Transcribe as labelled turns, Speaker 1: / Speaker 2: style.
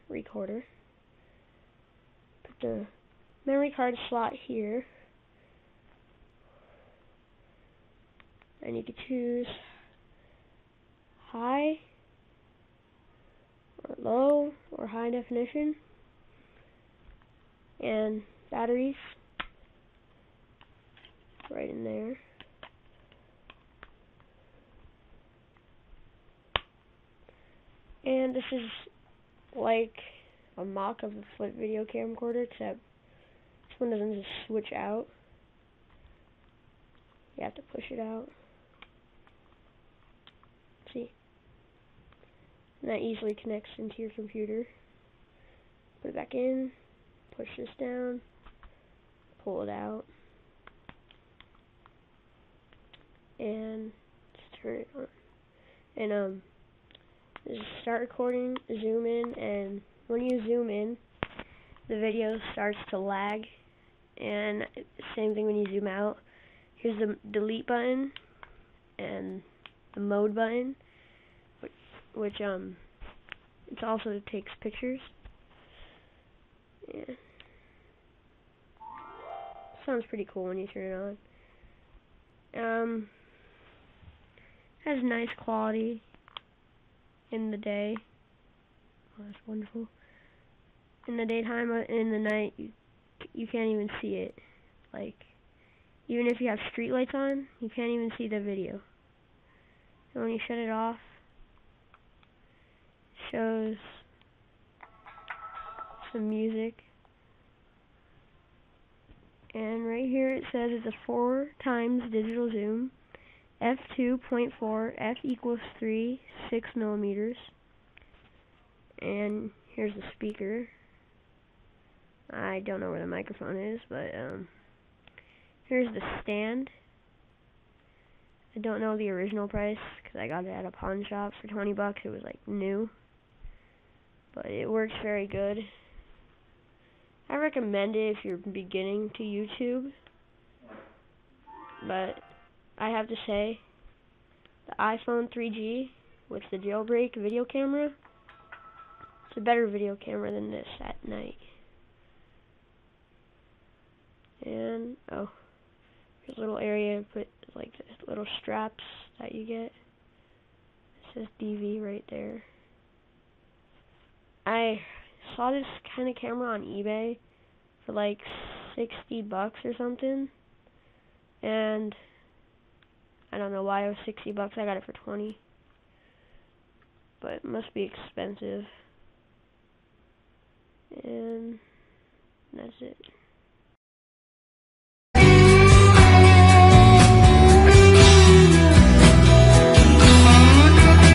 Speaker 1: recorder. Put the memory card slot here. And you can choose high or low or high definition. And batteries right in there. And this is like a mock of a flip video camcorder, except this one doesn't just switch out. You have to push it out. See? And that easily connects into your computer. Put it back in, push this down, pull it out, and just turn it on. And just start recording, zoom in, and when you zoom in, the video starts to lag. And same thing when you zoom out. Here's the delete button and the mode button, which it also takes pictures. Yeah. Sounds pretty cool when you turn it on. Has nice quality in the day. Oh, that's wonderful. In the daytime, in the night, you can't even see it. Like, even if you have street lights on, you can't even see the video. And when you shut it off, it shows some music. And right here it says it's a 4x digital zoom, f2.4, f equals 3, 6 millimeters. And here's the speaker. I don't know where the microphone is, but here's the stand. I don't know the original price because I got it at a pawn shop for 20 bucks. It was like new, but it works very good. I recommend it if you're beginning to YouTube, but I have to say, the iPhone 3G with the jailbreak video camera, it's a better video camera than this at night. And, oh, there's a little area to put, like, the little straps that you get. It says DV right there. I saw this kind of camera on eBay for like 60 bucks or something, and I don't know why it was 60 bucks. I got it for 20, but it must be expensive. And that's it.